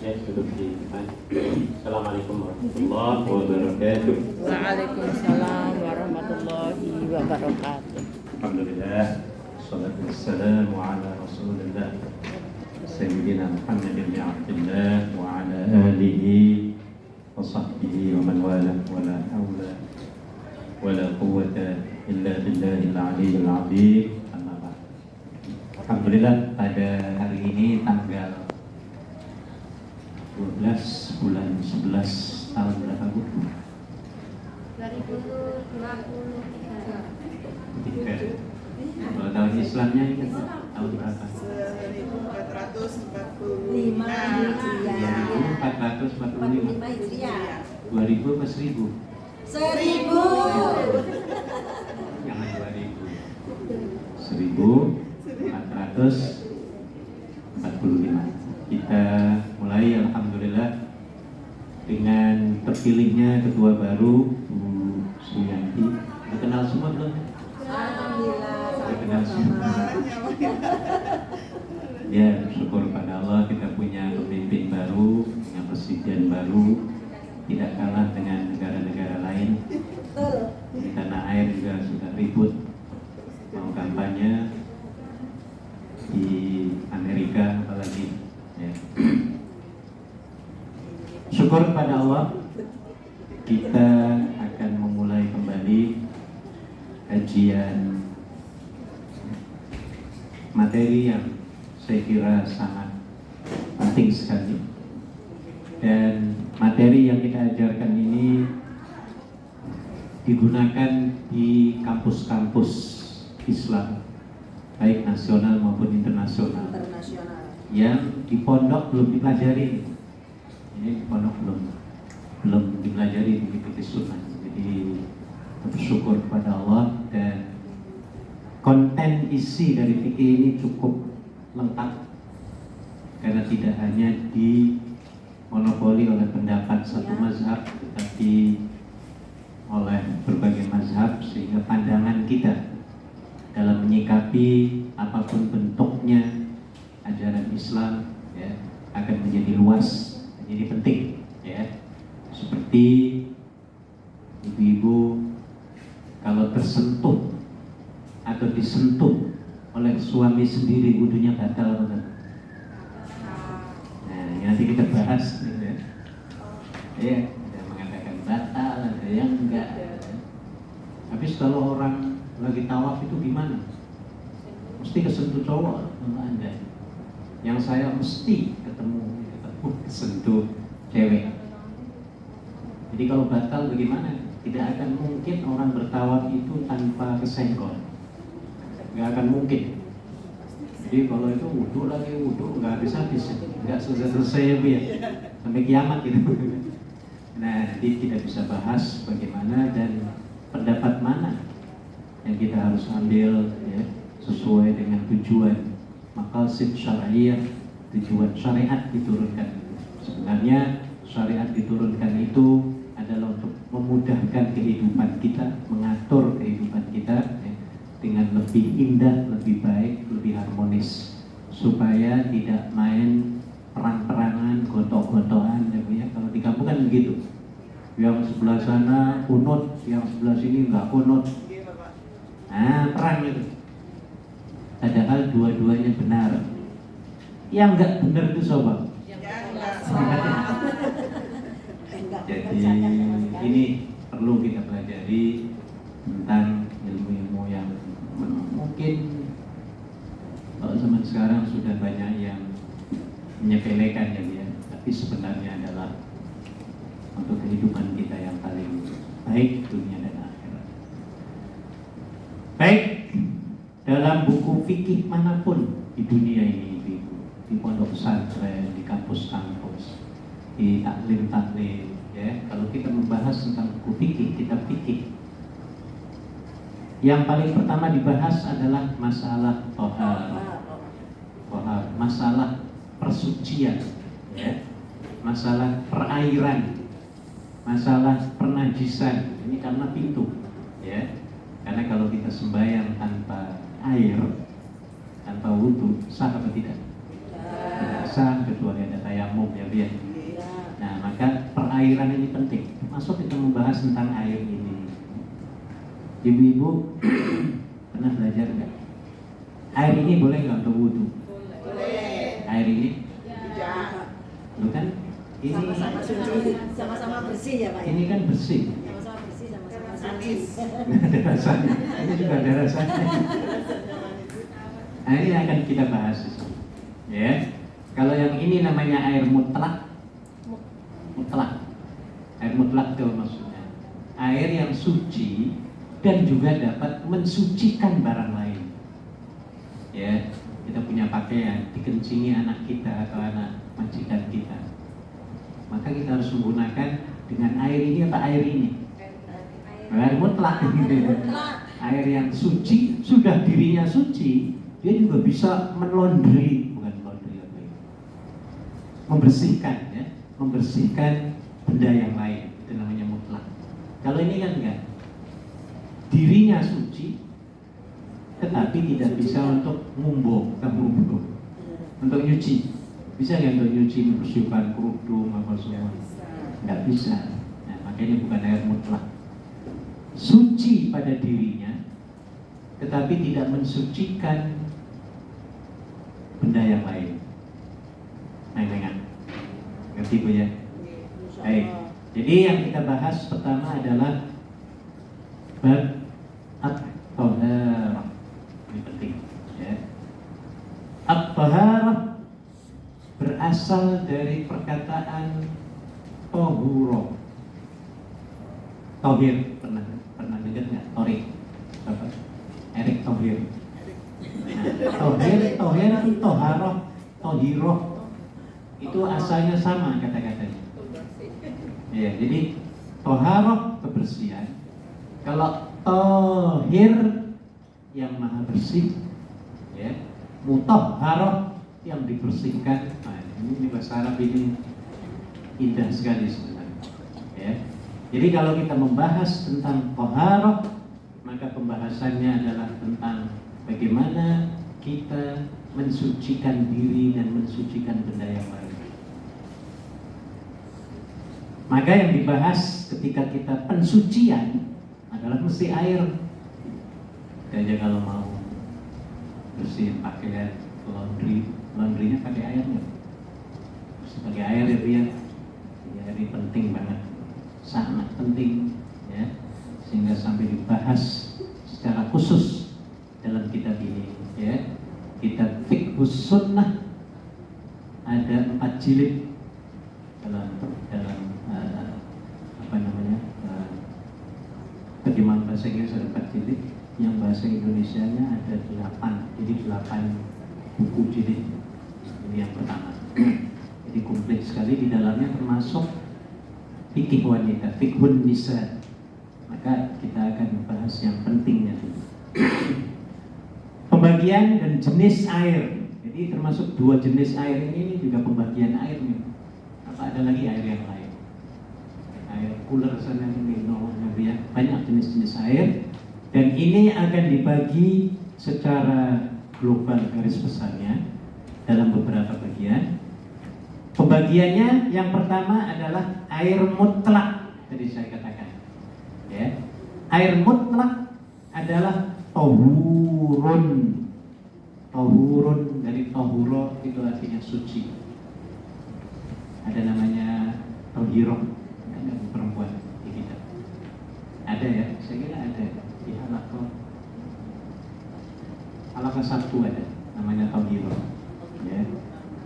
Ya, duduk di depan. Assalamualaikum warahmatullahi wabarakatuh. Waalaikumsalam warahmatullahi wabarakatuh. Alhamdulillah. Wassalatu wassalamu ala Rasulillah Sayyidina Muhammad bin Abdullah wa ala alihi wa sahbihi wa man wala wa la hawla wa la quwwata illa billahil aliyyil azim. Amma ba'd. Alhamdulillah, pada hari ini tanggal 12 bulan 11 tahun berapa Bu? 2023. Kalau tahun Islamnya ini tahun berapa? 1445 1445. 2000 apa 1000? 1000. Jangan 2000. 1445. Kita mulai alhamdulillah dengan terpilihnya ketua baru Bu Suyanti. Udah kenal semua belum? Alhamdulillah. Udah kenal semua. Ya, syukur pada Allah kita punya pemimpin baru, punya presiden baru, tidak kalah dengan negara-negara lain. Betul. Di tanah air juga sudah ribut mau kampanye, di Amerika apalagi. Ya. Syukur pada Allah, kita akan memulai kembali kajian materi yang saya kira sangat penting sekali. Dan materi yang kita ajarkan ini digunakan di kampus-kampus Islam, baik nasional maupun internasional. Yang di pondok belum dipelajari. Ini di pondok belum dipelajari di fikih sunnah. Jadi bersyukur kepada Allah, dan konten isi dari fikih ini cukup lengkap karena tidak hanya dimonopoli oleh pendapat satu mazhab, tetapi oleh berbagai mazhab, sehingga pandangan kita dalam menyikapi apapun bentuknya ajaran Islam ya akan menjadi luas, menjadi penting ya. Seperti ibu-ibu kalau tersentuh atau disentuh oleh suami sendiri, wudunya batal atau enggak? Nah, nanti kita bahas gitu ya. Ya, ada yang mengatakan batal, ada yang enggak. Tapi kalau orang lagi tawaf itu gimana? Mesti kesentuh cowok atau Anda? Yang saya mesti ketemu kesentuh cewek. Jadi kalau batal bagaimana? Tidak akan mungkin orang bertawaf itu tanpa kesenggol. Nggak akan mungkin. Jadi kalau itu wudhu lagi wudhu nggak habis-habis, nggak selesai ya, sampai kiamat gitu. Nah, nanti kita bisa bahas bagaimana dan pendapat mana yang kita harus ambil ya, sesuai dengan tujuan maqasid syar'iyyah, tujuan syariat diturunkan. Sebenarnya syariat diturunkan itu adalah untuk memudahkan kehidupan kita, mengatur kehidupan kita ya, dengan lebih indah, lebih baik, lebih harmonis, supaya tidak main perang-perangan, gontok-gontokan ya. Kalau di kampung kan begitu, yang sebelah sana kunut, yang sebelah sini nggak kunut, nah perang itu. Padahal dua-duanya benar. Yang enggak benar itu coba. Jadi ini perlu kita pelajari tentang ilmu-ilmu yang mungkin kalau zaman sekarang sudah banyak yang menyepelekan ya, tapi sebenarnya adalah untuk kehidupan kita yang paling baik dunia dan akhirat. Baik. Dalam buku fikih manapun di dunia ini, di pondok pesantren, di kampus-kampus, di taklim-taklim, ya, kalau kita membahas tentang buku fikih, kitab fikih, yang paling pertama dibahas adalah masalah tohar, masalah persucian, ya, masalah perairan, masalah pernajisan. Ini karena pintu, ya, karena kalau kita sembahyang tanpa air, tanpa wudhu, sah apa tidak? Tidak basah kecuali ada tayamum ya biar. Nah maka perairan ini penting. Masuk kita membahas tentang air ini. Ibu-ibu pernah belajar nggak? Air ini boleh nggak untuk wudhu? Boleh. Air ini? Tidak. Lu kan ini Sama-sama suci, sama-sama bersih ya Pak ya? ini kan bersih. Sama-sama bersih, sama-sama suci. Ada rasanya. Ini juga ada rasanya. Nah ini akan kita bahas. Ya. Kalau yang ini namanya air mutlak. Mutlak. Air mutlak itu maksudnya air yang suci dan juga dapat mensucikan barang lain. Ya, kita punya pakaian, dikencingi anak kita atau anak majikan kita. Maka kita harus menggunakan dengan air ini atau air ini. Air mutlak. Air yang suci, sudah dirinya suci, dia juga bisa melondri, bukan melondri apa ini. Membersihkan ya, membersihkan benda yang lain. Itu namanya mutlak. Kalau ini kan enggak. Dirinya suci, tetapi tidak bisa untuk ngumbo, untuk nyuci. Bisa nggak untuk nyuci, membersihkan kerudung apa semua? Nggak bisa. Nah, makanya bukan air mutlak. Suci pada dirinya, tetapi tidak mensucikan benda yang lain. Nah, ngerti Bu ya? Baik. Jadi yang kita bahas pertama adalah bab at-taharah. Ini penting ya. At-taharah berasal dari perkataan tohuro. Tohir, pernah dengar nggak? Torik, apa? Erik Tohir. Nah, tohir, toharoh, tohiroh itu asalnya sama kata-katanya. Ya, jadi toharoh kebersihan. Kalau tohir yang maha bersih, ya, mutahharoh yang dibersihkan. Nah, ini bahasa Arab ini indah sekali sebenarnya. Ya. Jadi kalau kita membahas tentang toharoh, maka pembahasannya adalah tentang bagaimana kita mensucikan diri dan mensucikan benda yang lain. Maka yang dibahas ketika kita pensucian adalah mesti air. Kayak kalau mau bersihin pakaian, laundrynya pakai air nggak? Mesti pakai air ya biar. Ya, ini penting banget, sangat penting ya, sehingga sampai dibahas secara khusus dalam kitab ini ya. Kitab Fiqhus Sunnah ada 4 jilid dalam apa namanya, terjemahan bahasa Inggris ada 4 jilid, yang bahasa Indonesianya ada 8, jadi 8 buku jilid. Ini yang pertama. Jadi komplit sekali, di dalamnya termasuk fikih wanita, fikhun nisa. Maka kita akan membahas yang pentingnya dulu. Pembagian dan jenis air. Jadi termasuk 2 jenis air ini juga pembagian airnya. Apa ada lagi air yang lain? Air cooler sana minum ya. Banyak jenis-jenis air. Dan ini akan dibagi secara global garis besarnya dalam beberapa bagian. Pembagiannya yang pertama adalah air mutlak. Tadi saya katakan, ya, air mutlak adalah tohurun. Tohurun dari tohuro itu artinya suci. Ada namanya tohiroh, ada perempuan di kita. Ada ya, saya kira ada di halaqah 1 ada namanya tohiroh. Ya.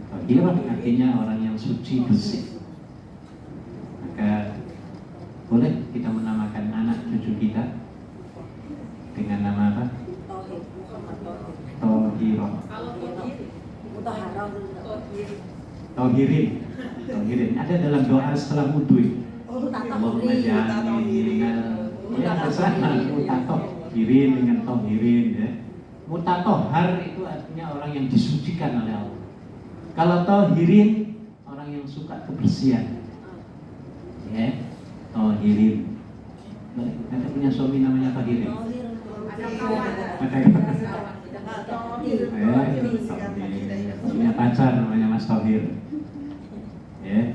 Tohiroh artinya orang yang suci bersih. Maka boleh kita menamakan anak cucu kita dengan nama apa? Tohiroh. Tohirin. Tohirin. Ada dalam doa setelah wudhu. Allahumma ja'alni ya kesana mutatohirin dengan tohirin ya. Mutatohar itu artinya orang yang disucikan oleh Allah. Kalau tohirin orang yang suka kebersihan. Ya, tohirin. Ada punya suami namanya Tohirin. Ada. Punya pacar namanya Mas Tohir. Ya.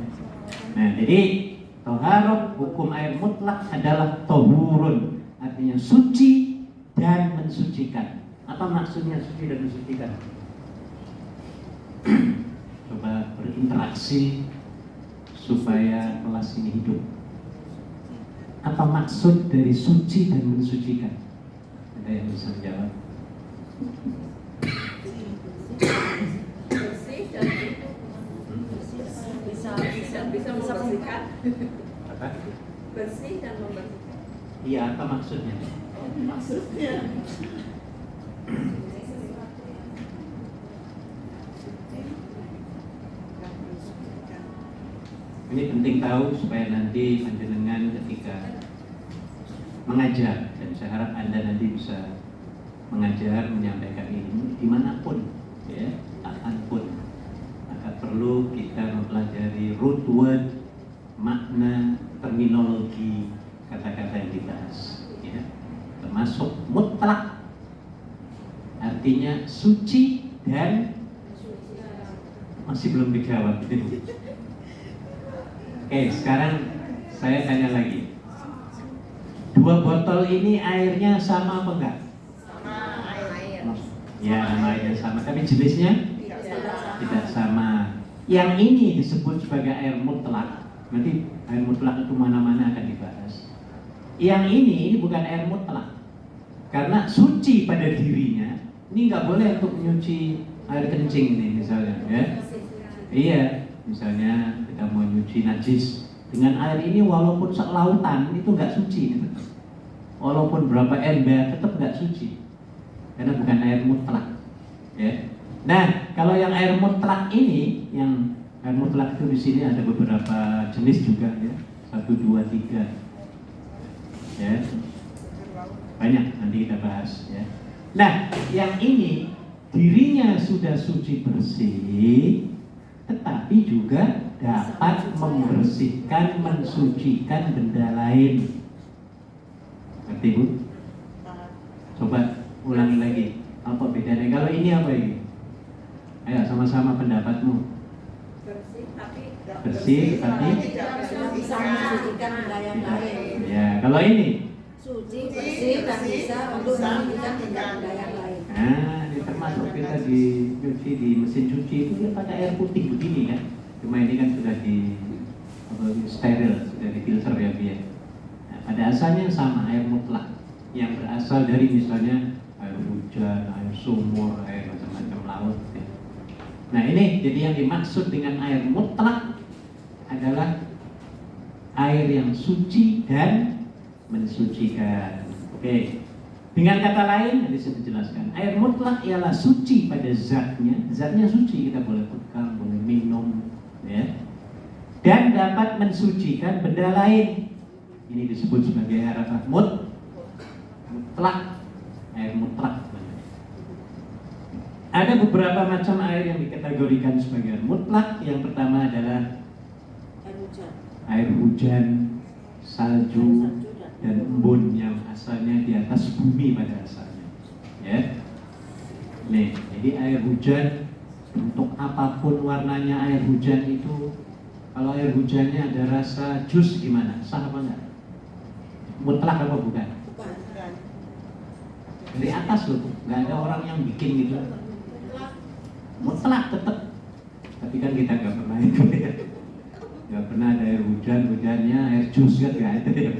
Nah, jadi toharoh hukum air mutlak adalah tohurun, artinya suci dan mensucikan. Apa maksudnya suci dan mensucikan? Coba berinteraksi supaya kelas ini hidup. Apa maksud dari suci dan mensucikan? Ada yang bisa menjawab? Bersih dan bisa membersihkan. Apa? Bersih dan membersihkan. Iya, apa maksudnya? Maksudnya Ini penting tahu supaya nanti panjenengan ketika mengajar, dan saya harap Anda nanti bisa mengajar, menyampaikan ilmu dimanapun, ya, kapanpun. Maka perlu kita mempelajari root word, makna, terminologi kata-kata yang dibahas, ya. Termasuk mutlak, artinya suci dan masih belum dijawab. Oke, sekarang saya tanya lagi. 2 botol ini airnya sama apa enggak? sama air. Ya, nama airnya sama, tapi jenisnya tidak sama. Yang ini disebut sebagai air mutlak. Nanti air mutlak itu mana-mana akan dibahas. Yang ini bukan air mutlak, karena suci pada dirinya. Ini nggak boleh untuk menyuci air kencing nih misalnya, ya. Iya, misalnya kita mau nyuci najis dengan air ini, walaupun selautan itu nggak suci, gitu. Walaupun berapa ember tetap nggak suci, karena bukan air mutlak, ya. Nah, kalau yang air mutlak ini, yang air mutlak itu di sini ada beberapa jenis juga, ya. 1, 2, 3, ya. Banyak, nanti kita bahas, ya. Nah, yang ini dirinya sudah suci bersih, tetapi juga dapat membersihkan, mensucikan benda lain. Ngerti, Bu? Coba ulangi lagi. Apa bedanya? Kalau ini apa ini? Ayo sama-sama pendapatmu. Bersih tapi Bisa mensucikan benda yang lain. ya, kalau ini Suci, bersih, dan bisa untuk mensucikan benda yang lain. nah, ini termasuk kita di cuci di mesin cuci itu dia pakai air putih begini kan. Cuma ini kan sudah di steril, sudah difilter ya biar. Nah, pada asalnya sama, air mutlak yang berasal dari misalnya air hujan, air sumur, air macam-macam laut. Ya. Nah, ini jadi yang dimaksud dengan air mutlak adalah air yang suci dan mensucikan. Oke. Dengan kata lain, nanti saya jelaskan. Air mutlak ialah suci pada zatnya. Zatnya suci, kita boleh pegang, boleh minum, ya. Dan dapat mensucikan benda lain. Ini disebut sebagai air apa? Mutlak. Air mutlak. Ada beberapa macam air yang dikategorikan sebagai air mutlak. Yang pertama adalah air hujan, salju, dan embun yang asalnya di atas bumi pada asalnya, ya. Nih, jadi air hujan bentuk apapun warnanya air hujan itu, kalau air hujannya ada rasa jus gimana? Sah apa enggak? Mutlak apa bukan? Dari atas loh, nggak ada orang yang bikin gitu. Mutlak tetap. Tapi kan kita nggak pernah itu ya. Nggak pernah ada air hujannya air jus kan nggak ada ya.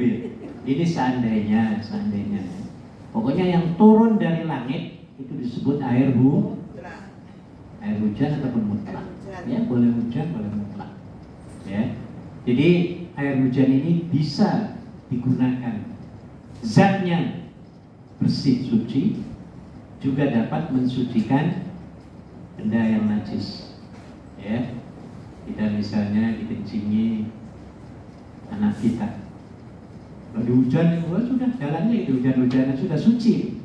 Ini seandainya. Pokoknya yang turun dari langit itu disebut air hujan ataupun mutlak. Ya, boleh hujan, boleh mutlak. Ya. Jadi air hujan ini bisa digunakan. Zatnya bersih, suci, juga dapat mensucikan benda yang najis. Ya. Kita misalnya dikencingi anak kita. Kalau di hujan, sudah jalannya itu hujan-hujanan sudah suci,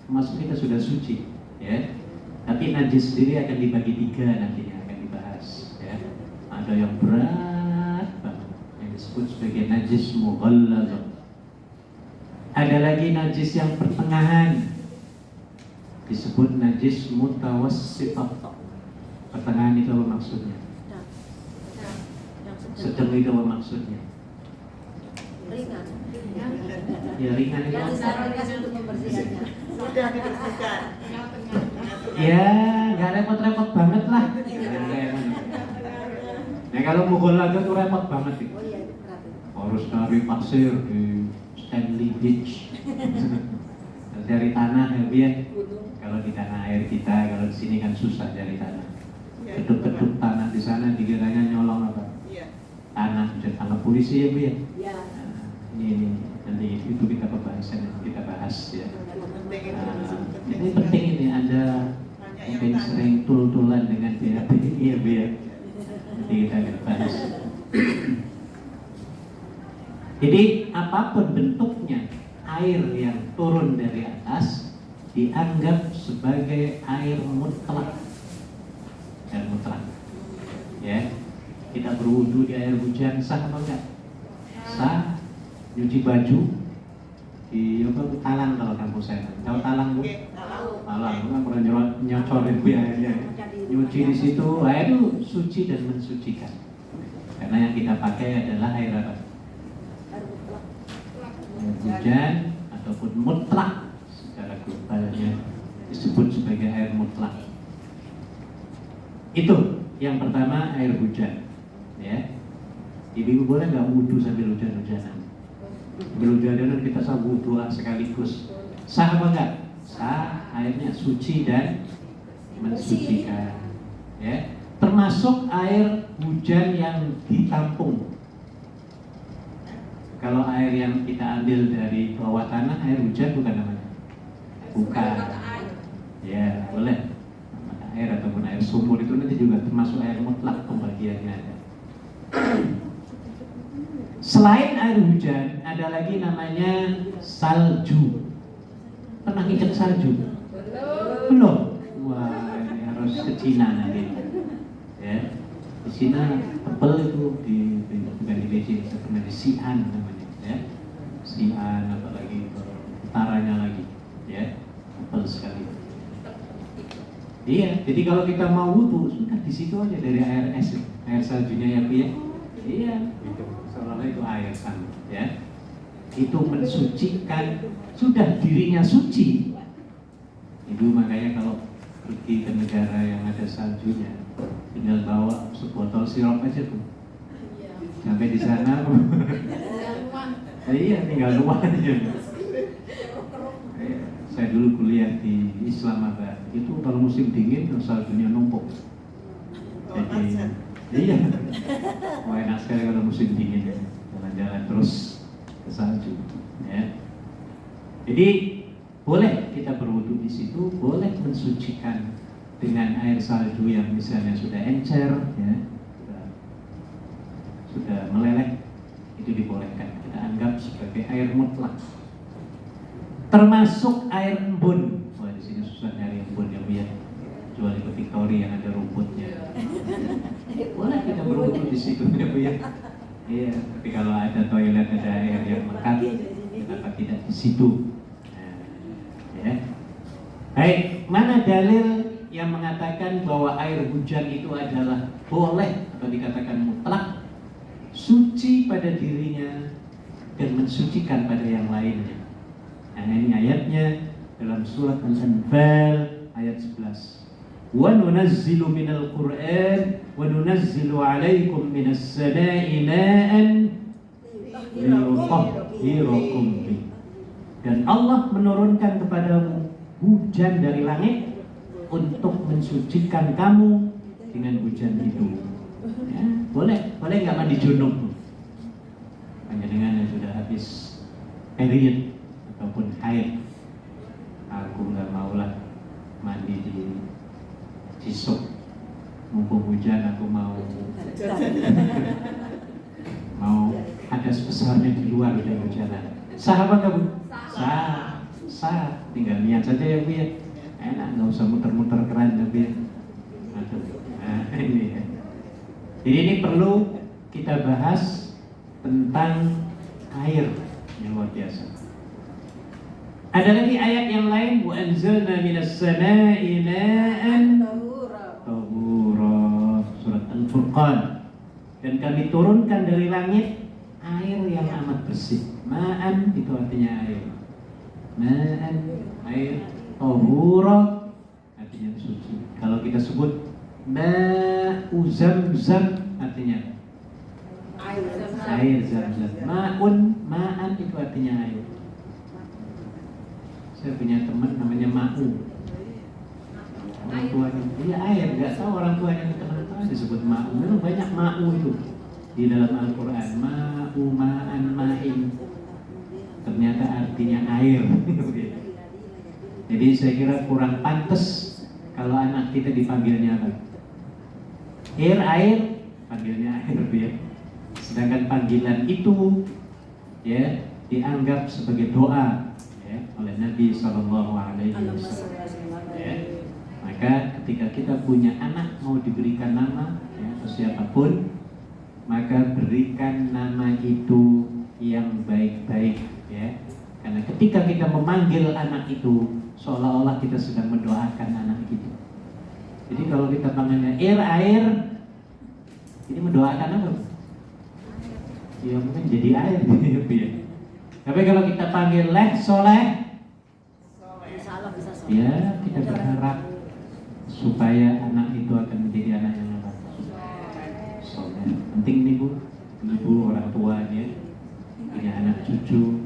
termasuk kita sudah suci, ya. Tapi najis sendiri akan dibagi 3 nantinya akan dibahas, ya. Ada yang berat banget, yang disebut sebagai najis mughallazah. Ada lagi najis yang pertengahan, disebut najis mutawassithah. Pertengahan itu apa maksudnya? Sedang itu apa maksudnya? Ringan. Ya ringan itu Yang apa? secara ringkas untuk membersihkannya. Mudah dibersihkan. Ya nggak repot-repot banget lah. Nah kalau mukul lagi tuh repot banget sih. Oh iya, itu berat itu. Harus cari pasir di Stanley Beach. Dari tanah ya biar. Kalau di tanah air kita, kalau di sini kan susah cari tanah. Iya, Keduk-keduk tanah di sana dikiranya nyolong apa? Iya. Tanah bisa tangkap polisi ya bu ya. Ya. Nah, ini nanti itu kita pembahasan kita bahas ya. Penting itu. Nah, ini penting ini ada mungkin sering tul-tulan dengan BAB ini ya bu ya. Nanti kita akan bahas. Jadi apapun bentuknya air yang turun dari atas dianggap sebagai air mutlak. Air mutlak. Ya. Kita berwudu di air hujan sah apa enggak? Sah. Nyuci baju di apa talang kalau kampus saya. Tahu talang bu? Talang, bu kan pernah nyocorin bu airnya. Nyuci di situ, air itu suci dan mensucikan. Karena yang kita pakai adalah air apa? Air hujan ataupun mutlak secara globalnya disebut sebagai air mutlak. Itu yang pertama air hujan, ya. Ibu boleh nggak wudhu sambil hujan-hujanan? Sambil hujan-hujanan kita sah wudhu sekaligus. Sah apa enggak? Sah, airnya suci dan mensucikan, ya. Termasuk air hujan yang ditampung. Kalau air yang kita ambil dari bawah tanah, air hujan bukan namanya? Bukan. Ya, boleh. Mata air ataupun air sumur itu nanti juga termasuk air mutlak pembagiannya ada. Selain air hujan, ada lagi namanya salju. Pernah ngikat salju? Belum? Wah, ini harus ke Cina nanti. Ya, di Cina tebel itu bukan di Beijing, sebenarnya di Xi'an namanya, ya. Xi'an apalagi utaranya lagi, ya, tebel sekali. Iya, jadi kalau kita mau wudhu sudah di situ aja dari air es, air saljunya ya bu ya. Iya, gitu. Seolah-olah itu air sama, ya. Itu mensucikan, sudah dirinya suci. Itu makanya kalau pergi ke negara yang ada saljunya, tinggal bawa sebotol sirup aja tuh. Sampai di sana, iya tinggal nuang aja. Saya dulu kuliah di Islamabad, itu kalau musim dingin saljunya numpuk. Jadi, iya, wah enak sekali kalau musim dingin ya, jalan-jalan terus ke salju. Ya. Jadi boleh kita berwudu di situ, boleh mensucikan dengan air salju yang misalnya sudah encer, ya, sudah meleleh, itu dibolehkan. Kita anggap sebagai air mutlak. Termasuk air embun. Wah di sini susah nyari embun ya bu ya. Kecuali ke Victoria yang ada rumputnya. Boleh kita berwudu di situ ya bu ya. Iya. Tapi kalau ada toilet ada air yang lekat, kenapa tidak di situ? Ya. Baik, mana dalil yang mengatakan bahwa air hujan itu adalah boleh atau dikatakan mutlak, suci pada dirinya dan mensucikan pada yang lainnya? Nah ini ayatnya dalam surat Al-Anfal ayat 11. Wa nunazzilu minal Qur'an wa nunazzilu 'alaikum minas sama'i ma'an liyutahhirakum bih. Dan Allah menurunkan kepadamu hujan dari langit untuk mensucikan kamu dengan hujan itu. Ya, boleh nggak mandi junub? Hanya dengan yang sudah habis period ataupun haid. Aku nggak maulah mandi di Cisuk. Mumpung hujan aku mau ada sebesarnya di luar hujan-hujanan. Sah apa nggak bu? Sah. Tinggal niat saja ya bu ya. Enak, nggak usah muter-muter keran tapi ya. Nah, ini ya. Jadi ini perlu kita bahas tentang air yang luar biasa. Ada lagi ayat yang lain, wa anzalna minas samaa'i ma'an tahura. Al-Furqan. Dan kami turunkan dari langit air yang amat bersih. Ma'an itu artinya air. Ma'an, air. Tahura artinya suci. Kalau kita sebut ma'u zamzam artinya air zam-zam. Ma'an itu artinya air. Saya punya teman namanya Ma'u. Orang tuanya, dia air, nggak tahu orang tuanya teman disebut Ma'u. Memang banyak Ma'u itu di dalam Al-Quran. Ma'u, ma'an, ma'in. Ternyata artinya air. Jadi saya kira kurang pantas kalau anak kita dipanggilnya apa? Air, panggilnya air ya. Sedangkan panggilan itu ya dianggap sebagai doa ya oleh Nabi SAW. Ya. Maka ketika kita punya anak mau diberikan nama ya, atau siapapun, maka berikan nama itu yang baik-baik ya. Karena ketika kita memanggil anak itu seolah-olah kita sedang mendoakan anak itu. Jadi kalau kita panggilnya air, ini mendoakan apa? Ya mungkin jadi air gitu ya. Tapi kalau kita panggil soleh, ya kita berharap supaya anak itu akan menjadi anak yang apa? Soleh. Penting nih Bu, ibu orang tuanya punya anak cucu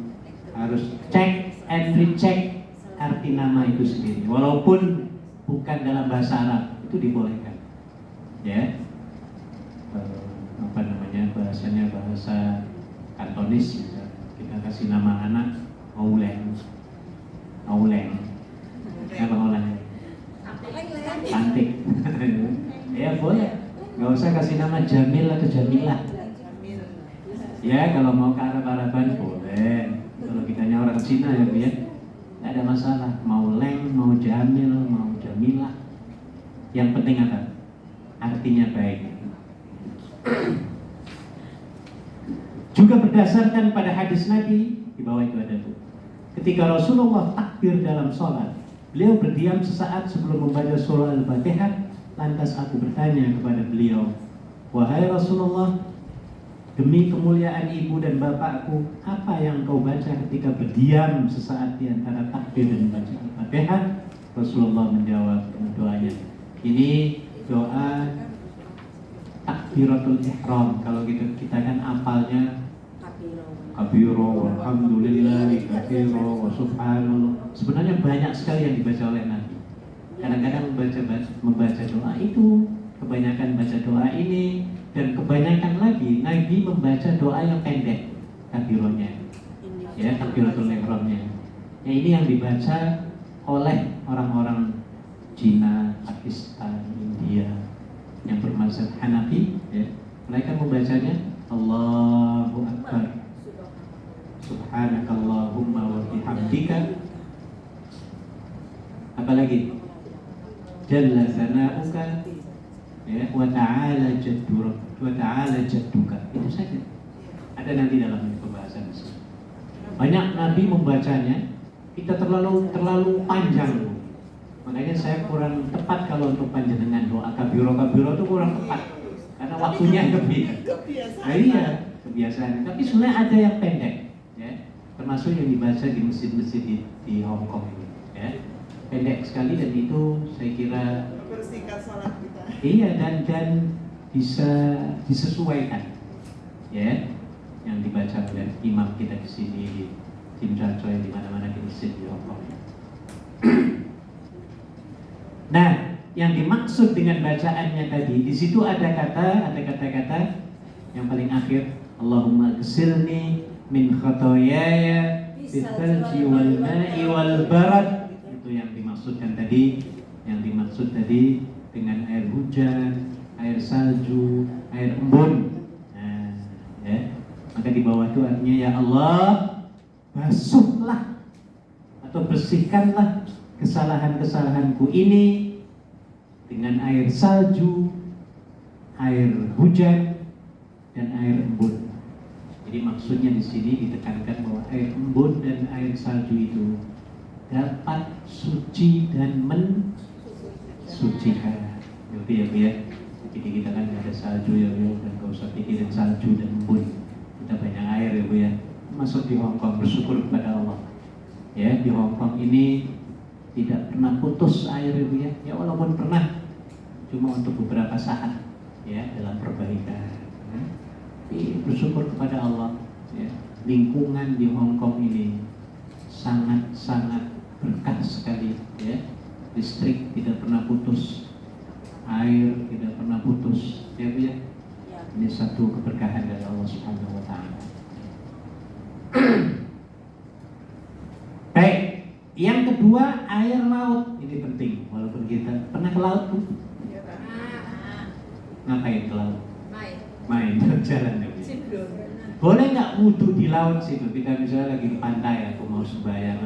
harus cek and recheck arti nama itu sendiri. Walaupun bukan dalam bahasa Arab itu dibolehkan. Ya. Bahasanya bahasa Kantonis ya. Kita kasih nama anak Auleng apa Auleng cantik ya boleh, nggak usah kasih nama Jamil atau Jamilah ya. Kalau mau ke Arab-Araban boleh, kalau kitanya orang Cina ya Bu ya nggak ada masalah, mau Leng, mau Jamil, mau Jamilah, yang penting apa? Artinya baik. Juga berdasarkan pada hadis Nabi di bawah itu ada tuh. Ketika Rasulullah takbir dalam sholat, beliau berdiam sesaat sebelum membaca surah Al-Fatihah. Lantas aku bertanya kepada beliau, wahai Rasulullah, demi kemuliaan ibu dan bapakku, apa yang kau baca ketika berdiam sesaat di antara takbir dan membaca Al-Fatihah? Rasulullah menjawab doanya. Ini doa takbiratul ihram. Kalau kita kan apalnya kabiro, walhamdulillahi kabiro, wa subhanallah. Sebenarnya banyak sekali yang dibaca oleh Nabi. Kadang-kadang membaca doa itu, kebanyakan baca doa ini, dan kebanyakan lagi Nabi membaca doa yang pendek takbironya, ya takbiratul ihramnya. Ya ini yang dibaca oleh orang-orang Cina, Pakistan, India yang bermazhab Hanafi, ya. Mereka membacanya Allahu Akbar, Subhanakallahumma wa bihamdika, apalagi Jalla sana'uka, ya, wa ta'ala jadduka. Itu saja. Ada nanti dalam pembahasan ini. Banyak Nabi membacanya, kita terlalu panjang. Makanya saya kurang tepat kalau untuk panjenengan doa kabiro itu kurang tepat karena waktunya lebih. Nah, iya, kebiasaan. Tapi sebenarnya ada yang pendek, ya. Termasuk yang dibaca di masjid-masjid di Hong Kong ini, ya. Pendek sekali dan itu saya kira bersihkan salat kita. Iya dan bisa disesuaikan, ya. Yang dibaca oleh imam kita di sini di Tim Jancoy di mana-mana di masjid di Hong Kong. Nah, yang dimaksud dengan bacaannya tadi, di situ ada kata-kata yang paling akhir, Allahumma ghsilni min khotoyaya bisalji wal ma'i wal barad. Itu yang dimaksudkan tadi, dengan air hujan, air salju, air embun. Nah, ya. Maka di bawah itu artinya ya Allah, basuhlah atau bersihkanlah kesalahan-kesalahanku ini dengan air salju, air hujan, dan air embun. Jadi maksudnya di sini ditekankan bahwa air embun dan air salju itu dapat suci dan mensucikan. Gitu ya Bu ya. Jadi kita kan ada salju ya Bu, dan gak usah pikirin salju dan embun. Kita banyak air ya Bu ya. Masuk di Hong Kong, bersyukur kepada Allah. Ya, di Hong Kong ini tidak pernah putus air ya Bu ya. Ya walaupun pernah, cuma untuk beberapa saat ya dalam perbaikan. Ya. Tapi bersyukur kepada Allah. Ya. Lingkungan di Hong Kong ini sangat-sangat berkah sekali ya. Listrik tidak pernah putus, air tidak pernah putus ya Bu ya. Ini satu keberkahan dari Allah Subhanahu wa taala. Baik, yang kedua air laut. Ini penting walaupun kita pernah ke laut Bu? Iya, Pak. Ngapain ke laut? Main. Main jalan ya Bu. Ciblon. Boleh nggak wudhu di laut situ? Kita misalnya lagi di pantai, aku mau sembahyang,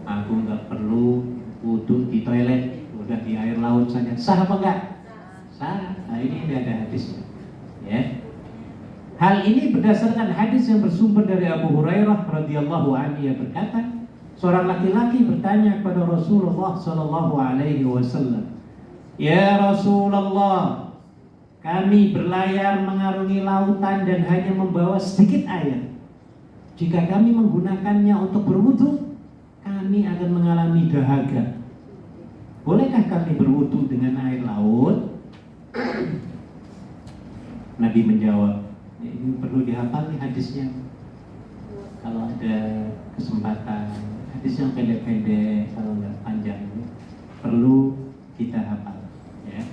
aku nggak perlu wudhu di toilet, udah di air laut saja. Sah apa enggak? Sah. Nah ini ada hadisnya. Ya. Hal ini berdasarkan hadis yang bersumber dari Abu Hurairah radhiyallahu anhu yang berkata, seorang laki-laki bertanya kepada Rasulullah sallallahu alaihi wasallam, "Ya Rasulullah, kami berlayar mengarungi lautan dan hanya membawa sedikit air. Jika kami menggunakannya untuk berwudu, kami akan mengalami dahaga. Bolehkah kami berwudu dengan air laut?" Nabi menjawab, ini perlu dihafal nih hadisnya. Kalau ada kesempatan, hadis yang pendek-pendek, kalau nggak panjang, perlu kita hafal. Ya.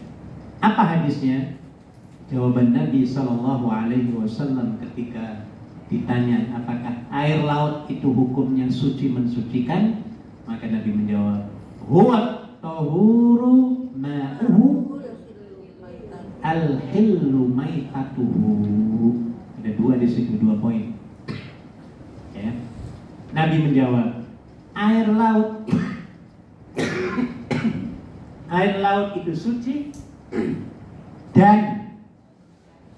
Apa hadisnya? Jawaban Nabi Sallallahu Alaihi Wasallam ketika ditanya apakah air laut itu hukumnya suci mensucikan, maka Nabi menjawab, huwa tahuru ma'uhu al-hillu maitatuhu. Ada dua di situ, 2 poin. Ya. Nabi menjawab, air laut air laut itu suci dan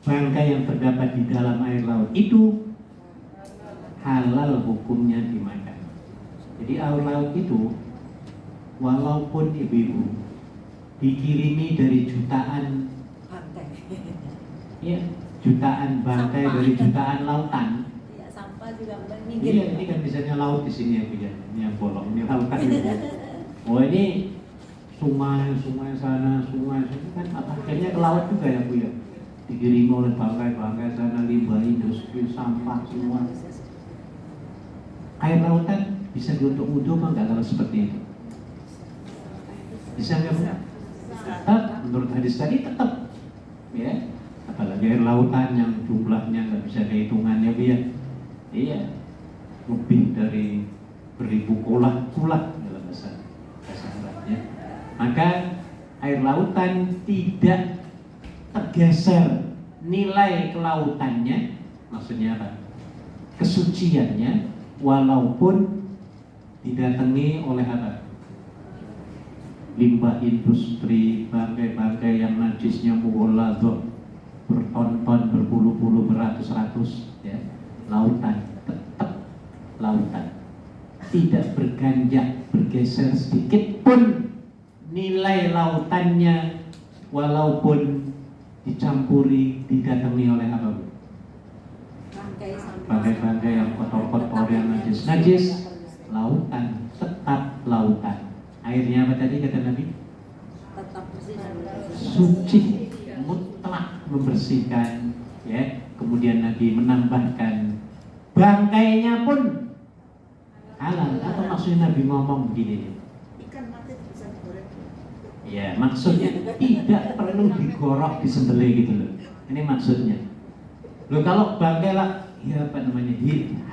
bangkai yang terdapat di dalam air laut itu halal hukumnya dimakan. Jadi air laut itu walaupun ibu-ibu dikirimi dari jutaan ya, jutaan bangkai Sampah. dari jutaan lautan. Ya, sampah juga Iya, ini kan misalnya laut di sini ya Bu ya. Ini yang bolong, ini lautan gitu. Oh ini sungai sana, sungai kan akhirnya ke laut juga ya Bu ya. Dikirimi oleh bangkai-bangkai sana, limbah industri, sampah semua. Air lautan bisa untuk wudhu apa enggak kalau seperti itu? Bisa nggak Bu? Tetap, menurut hadis tadi tetap. Ya, apalagi air lautan yang jumlahnya nggak bisa dihitungan ya Bu ya. Iya, lebih dari beribu kulah dalam bahasa Arabnya. Maka air lautan tidak tergeser nilai kelautannya, maksudnya apa? Kesuciannya, walaupun didatangi oleh apa? Limbah industri, bangkai-bangkai yang najisnya mughalladhah, berton-ton, berpuluh-puluh, beratus-ratus, ya. Lautan, tetap lautan, tidak berganjak, bergeser sedikit pun nilai lautannya, walaupun dicampuri, didatangi oleh apa Bu? Bangkai-bangkai yang kotor-kotor, yang najis, lautan, tetap lautan. Airnya apa tadi kata Nabi? tetap Suci, mutlak membersihkan. Ya, kemudian Nabi menambahkan bangkainya pun halal. Atau maksudnya Nabi ngomong begini? Ikan mati bisa digoreng. Ya, maksudnya tidak perlu digorok, disembelih gitu loh. Ini maksudnya. Loh kalau bangkai lah, ya apa namanya,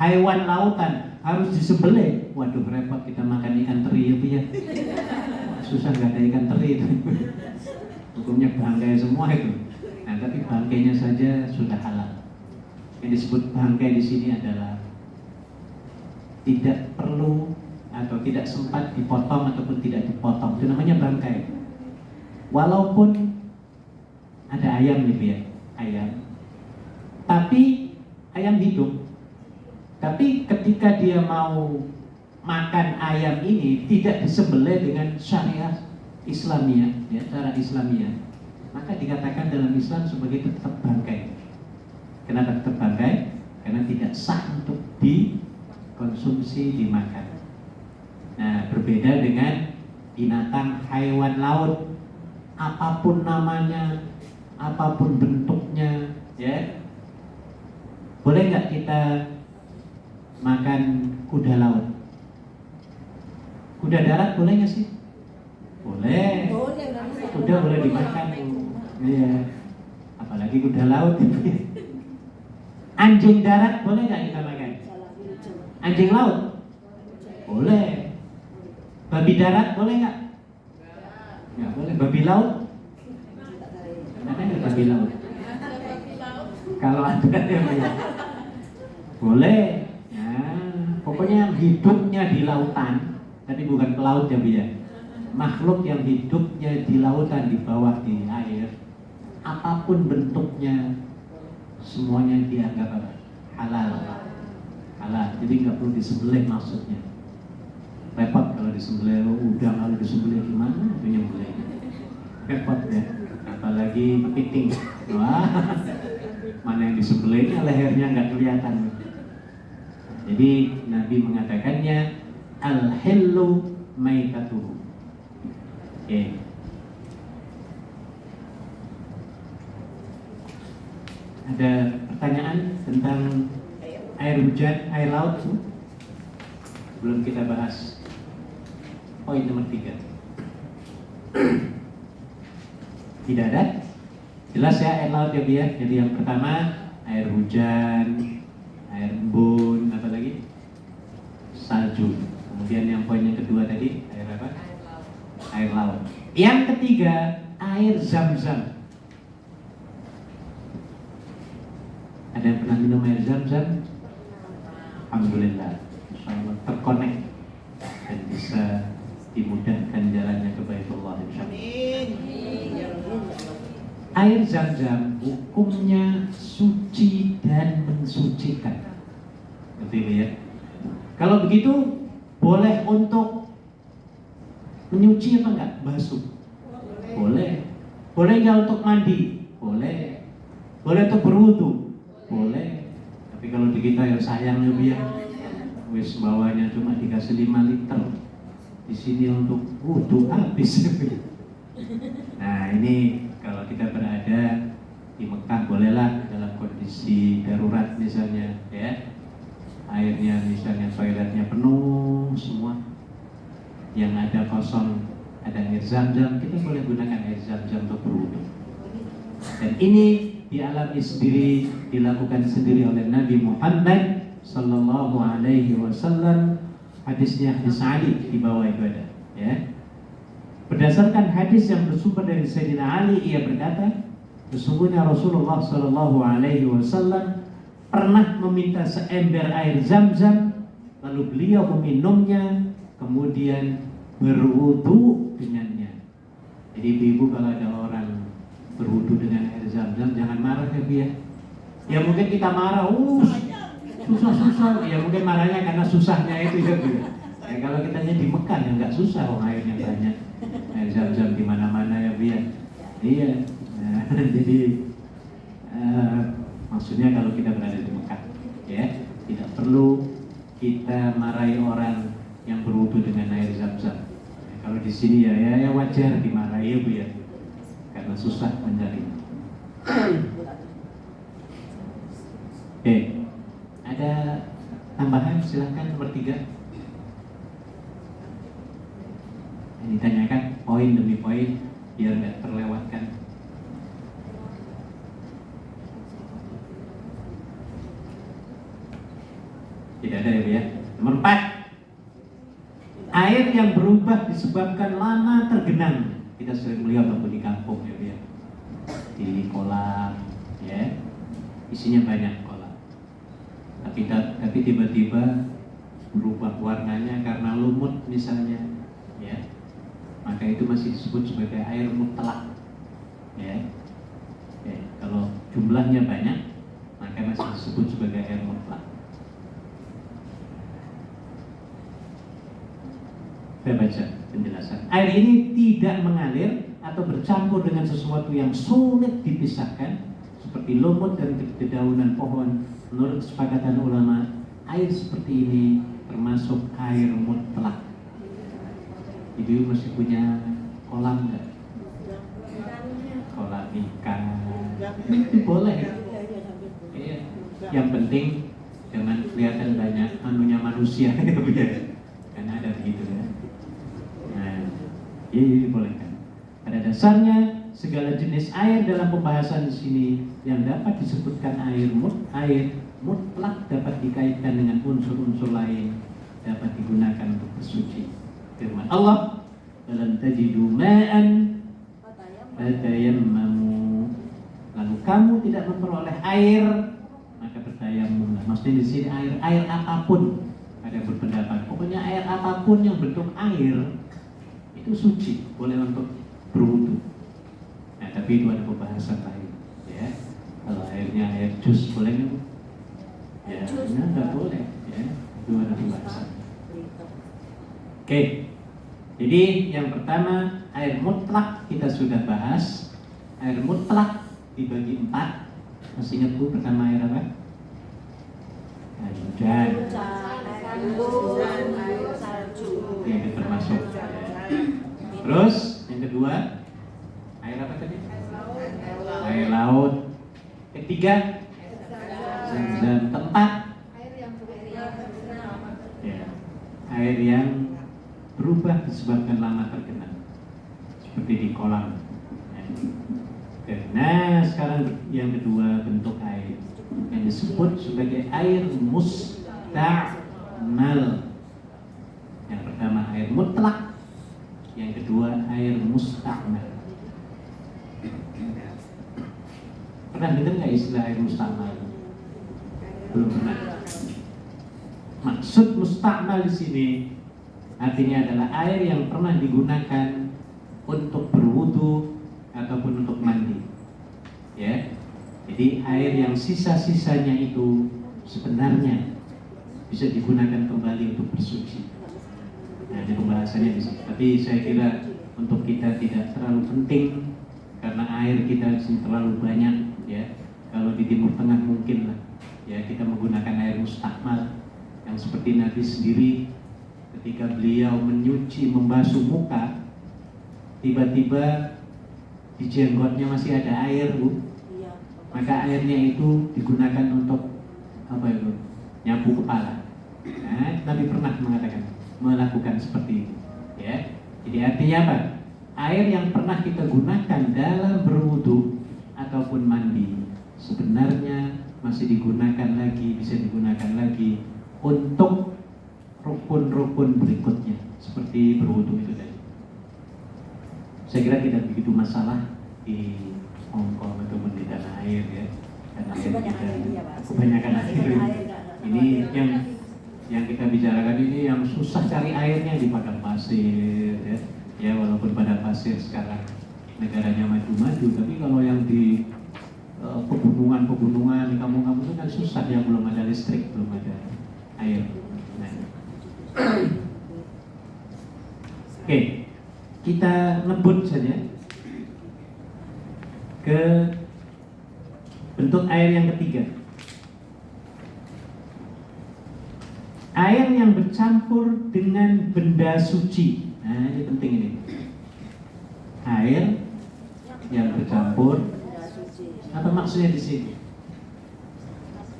hewan lautan harus disembelih. Waduh repot kita makan ikan teri ya Bu ya. Susah nggak ada ikan teri itu. Hukumnya bangkai semua itu. Nah tapi bangkainya saja sudah halal. Yang disebut bangkai di sini adalah tidak perlu atau tidak sempat dipotong ataupun tidak dipotong. Itu namanya bangkai. Walaupun ada ayam nih Bu ya, ayam. Tapi ayam hidup. Tapi ketika dia mau makan ayam ini tidak disembelih dengan syariat Islamiyah, ya, cara Islamiyah. maka dikatakan dalam Islam sebagai tetap bangkai. Kenapa tetap bangkai? Karena tidak sah untuk dikonsumsi, dimakan. Nah, berbeda dengan binatang haiwan laut, apapun namanya, apapun bentuknya, ya. Boleh nggak kita makan kuda laut? Kuda darat boleh nggak sih? Boleh. Kuda boleh dimakan. Iya. Apalagi kuda laut. Anjing darat boleh nggak kita makan? Anjing laut? Boleh. Babi darat boleh nggak? Nggak boleh. Babi laut? Ada nggak babi laut? Kalau ada ya boleh. Nah, pokoknya hidupnya di lautan, tapi bukan pelaut ya Bu ya. Makhluk yang hidupnya di lautan, di bawah, di air, apapun bentuknya, semuanya dianggap apa? Halal. Halal. Jadi nggak perlu disembelih maksudnya. Repot kalau disembelih udang, kalau disembelih gimana? Itu nyembelihnya. Repot ya. Apalagi kepiting. Wah. Mana yang disembelihnya, lehernya nggak kelihatan. Jadi Nabi mengatakannya al-hillu maitatuhu. Oke. Ada pertanyaan tentang air hujan, air laut? Belum kita bahas poin nomor 3. Tidak ada? Jelas ya air laut ya Bu ya. Jadi yang pertama air hujan, air embun, apa lagi? Salju. Kemudian yang poin yang kedua tadi air apa? Air laut. Yang ketiga air zam-zam. Ada yang pernah minum air zam-zam? Alhamdulillah, insyaallah terkonek dan bisa dimudahkan jalannya ke Baitullah insyaallah. Air zam-zam hukumnya suci dan mensucikan. Betul ya? Kalau begitu boleh untuk menyuci apa enggak? Basuh. Boleh. Boleh enggak untuk mandi? Boleh. Boleh untuk berwudu? Boleh. Tapi kalau di kita ya sayang ya biar wis bawanya cuma dikasih 5 liter. Di sini untuk wudu habis. Nah, ini kalau kita berada di Mekah bolehlah dalam kondisi darurat misalnya ya. Airnya misalnya toiletnya penuh semua. Yang ada kosong, ada air zam-zam, kita boleh gunakan air zam-zam untuk berwudu. Dan ini dialami sendiri, dilakukan sendiri oleh Nabi Muhammad sallallahu alaihi wasallam. Hadisnya hadis Ali di bawah itu ada, ya. Berdasarkan hadis yang bersumber dari Sayyidina Ali, ia berkata, sesungguhnya Rasulullah sallallahu alaihi wasallam pernah meminta seember air zam-zam, lalu beliau meminumnya, kemudian berwudu dengannya. Jadi ibu-ibu kalau ada orang berwudu dengan air zam-zam jangan marah ya Bu ya. Ya mungkin kita marah, susah-susah. Ya mungkin marahnya karena susahnya itu ya Bu. Ya kalau kita di Mekah ya nggak susah, airnya banyak. Air zam-zam di mana-mana ya Bu ya. Iya. Nah, jadi maksudnya kalau kita berada di Mekah, ya tidak perlu kita marahi orang yang berwudu dengan air zam-zam. Kalau di sini ya wajar dimarahi ya Bu ya, karena susah mencari. Oke, ada tambahan? Silahkan nomor 3. Ini ditanyakan poin demi poin biar nggak terlewatkan. Tidak ada ya Bu ya. Nomor 4. Air yang berubah disebabkan lama tergenang. Kita sering melihat waktu di kampung ya Bu ya. Di kolam ya. Isinya banyak kolam. Tapi tiba-tiba berubah warnanya karena lumut misalnya ya. Maka itu masih disebut sebagai air mutlak ya. Kalau jumlahnya banyak maka masih disebut sebagai air mutlak. Saya baca penjelasan. Air ini tidak mengalir atau atau bercampur dengan sesuatu yang sulit dipisahkan seperti lumut dan dedaunan pohon, menurut kesepakatan ulama, air seperti ini termasuk air mutlak. Ibu mesti punya kolam nggak? Kolam ikan itu boleh. Iya. Yang penting jangan kelihatan banyak anunya manusia gitu ya. Karena ada begitu ya. Nah, ini dibolehkan. Pada dasarnya segala jenis air dalam pembahasan di sini yang dapat disebutkan air mutlak dapat dikaitkan dengan unsur-unsur lain, dapat digunakan untuk bersuci. Firman Allah, "Walam tajidu ma'an fatayammamu." Lalu kamu tidak memperoleh air, maka bertayamumlah. Maksudnya di sini air apapun. Ada yang berpendapat, pokoknya air apapun yang bentuk air itu suci, boleh untuk berwudu. Nah, tapi itu ada pembahasan lain, ya. Kalau airnya air jus boleh nggak? Ya, nggak boleh, ya. Itu ada pembahasan. Oke, jadi yang pertama air mutlak kita sudah bahas. Air mutlak dibagi 4. Masih ingat Bu, pertama air apa? Air hujan. Yang itu termasuk. Terus yang kedua air apa tadi? Air laut. Ketiga zam-zam. Keempat ya, air yang berubah disebabkan lama tergenang, seperti di kolam. Nah, sekarang yang kedua bentuk air yang disebut sebagai air musta'mal. Yang pertama air mutlak, yang kedua air musta'mal. Pernah dengar nggak istilah air musta'mal? Belum pernah. Maksud musta'mal di sini artinya adalah air yang pernah digunakan untuk berwudu ataupun untuk mandi. Ya. Jadi air yang sisa-sisanya itu sebenarnya bisa digunakan kembali untuk bersuci. Nah, ini pembahasannya di sini. Tapi saya kira untuk kita tidak terlalu penting karena air kita di sini terlalu banyak, ya. Kalau di Timur Tengah mungkin lah, ya, kita menggunakan air musta'mal yang seperti Nabi sendiri ketika beliau menyuci, membasuh muka, tiba-tiba di jenggotnya masih ada air, Bu. Maka airnya itu digunakan untuk apa itu? Nyapu kepala. Nah, Nabi pernah melakukan seperti itu, ya. Jadi artinya apa? Air yang pernah kita gunakan dalam berwudu ataupun mandi sebenarnya masih digunakan lagi, bisa digunakan lagi untuk rukun-rukun berikutnya seperti berwudu itu tadi. Saya kira tidak begitu masalah di Hongkong ataupun di tanah air, ya, karena kebanyakan air. Ini yang kita bicarakan ini yang susah cari airnya di padang pasir, ya. Ya, walaupun padang pasir sekarang negaranya maju-maju, tapi kalau yang di pegunungan, di kampung-kampung itu kan susah, ya, belum ada listrik, belum ada air. Nah. Oke, kita ngebut saja ke bentuk air yang ketiga. Air yang bercampur dengan benda suci. Nah, ini penting ini. Air yang bercampur. Apa maksudnya di sini?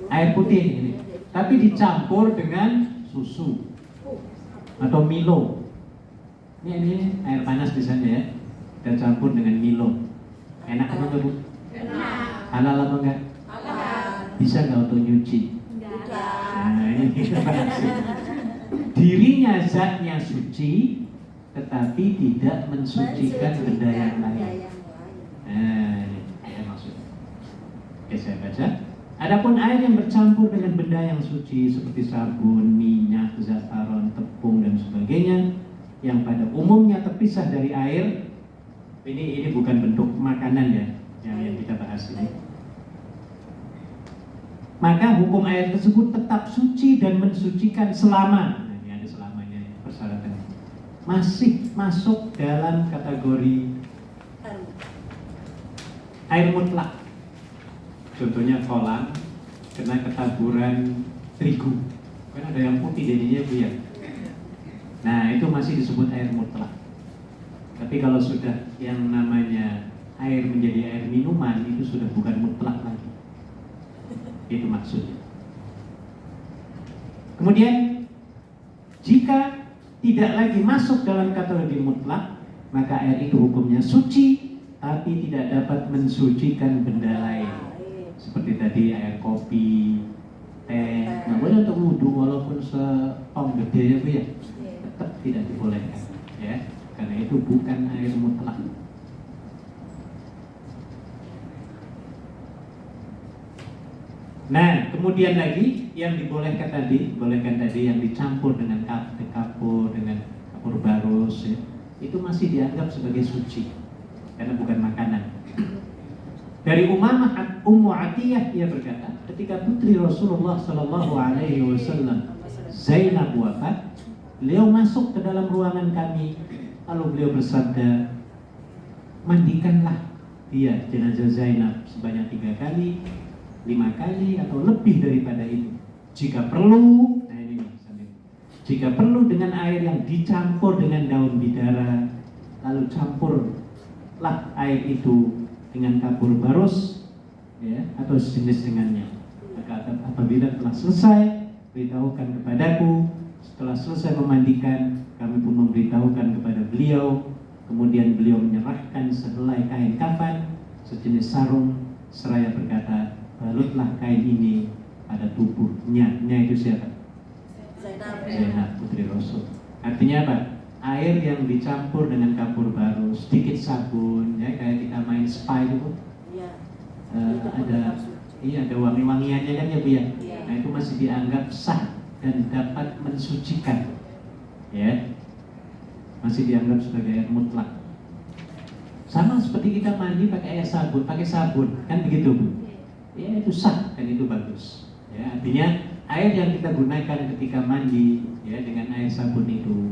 Air putih ini, tapi dicampur dengan susu atau Milo. Ini air panas misalnya, ya. Kita campur dengan Milo. Enak apa enggak, Bu? Enak. Halal apa enggak? Halal. Bisa nggak untuk nyuci? Nah, ini kita bahas. Dirinya zatnya suci, tetapi tidak mensucikan benda yang lain. Nah, ini maksudnya. Oke, saya baca. Adapun air yang bercampur dengan benda yang suci seperti sabun, minyak, zafaron, tepung dan sebagainya, yang pada umumnya terpisah dari air. Ini bukan bentuk makanan, ya, yang kita bahas ini. Maka hukum air tersebut tetap suci dan mensucikan selama, nah, ini ada selamanya persyaratannya, masih masuk dalam kategori air mutlak. Contohnya kolam kena ketaburan terigu, kan ada yang putih jadinya Bu ya. Nah itu masih disebut air mutlak. Tapi kalau sudah yang namanya air menjadi air minuman itu sudah bukan mutlak lagi. Itu maksudnya. Kemudian jika tidak lagi masuk dalam kategori mutlak, maka air itu hukumnya suci, tapi tidak dapat mensucikan benda lain. Seperti tadi air kopi, teh, nggak boleh untuk wudhu walaupun sepong gede ya Bu ya, tetap tidak dibolehkan ya, karena itu bukan air mutlak. Nah, kemudian lagi yang dibolehkan tadi yang dicampur dengan kapur, dengan kapur barus, ya, itu masih dianggap sebagai suci karena bukan makanan. Dari Ummu Atiyah ia berkata, ketika putri Rasulullah Shallallahu Alaihi Wasallam Zainab wafat, beliau masuk ke dalam ruangan kami, lalu beliau bersabda, mandikanlah dia jenazah Zainab sebanyak 3 kali, 5 kali atau lebih daripada itu. Jika perlu, nah ini jika perlu dengan air yang dicampur dengan daun bidara, lalu campurlah air itu dengan kapur barus, ya, atau sejenis dengannya. Maka apabila telah selesai, beritahukan kepadaku. Setelah selesai memandikan, kami pun memberitahukan kepada beliau. Kemudian beliau menyerahkan sehelai kain kafan sejenis sarung, seraya berkata, balutlah kain ini pada tubuhnya. Nya itu siapa? Zainab putri Rasul. Artinya apa? Air yang dicampur dengan kapur baru, sedikit sabun, ya kayak kita main spa itu, ada wangi-wangiannya kan ya Bu ya. Nah itu masih dianggap sah dan dapat mensucikan, ya, masih dianggap sebagai air mutlak. Sama seperti kita mandi pakai sabun, kan begitu Bu? Ya itu sah dan itu bagus. Ya, artinya air yang kita gunakan ketika mandi, ya dengan air sabun itu,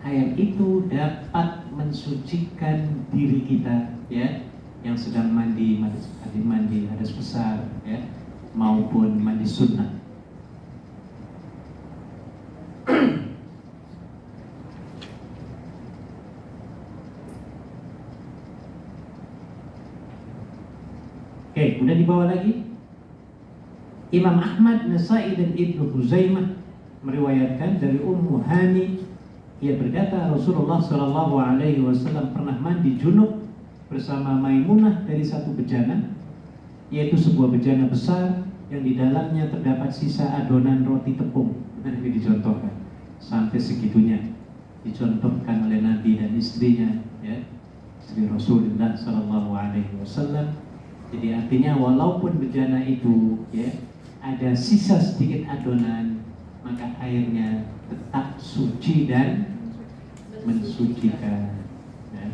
air itu dapat mensucikan diri kita, ya, yang sedang mandi hadas besar, ya, maupun mandi sunnah. Oke, kemudian dibawa lagi. Imam Ahmad, Nasai dan Ibnu Huzaimah meriwayatkan dari Ummu Hani, ia berkata Rasulullah Shallallahu Alaihi Wasallam pernah mandi junub bersama Maimunah dari satu bejana, yaitu sebuah bejana besar yang di dalamnya terdapat sisa adonan roti tepung. Ini dicontohkan sampai segitunya, dicontohkan oleh Nabi dan istrinya, ya, istri Rasulullah Shallallahu Alaihi Wasallam. Jadi artinya walaupun bejana itu, ya, ada sisa sedikit adonan, maka airnya tetap suci dan mensucikan, ya.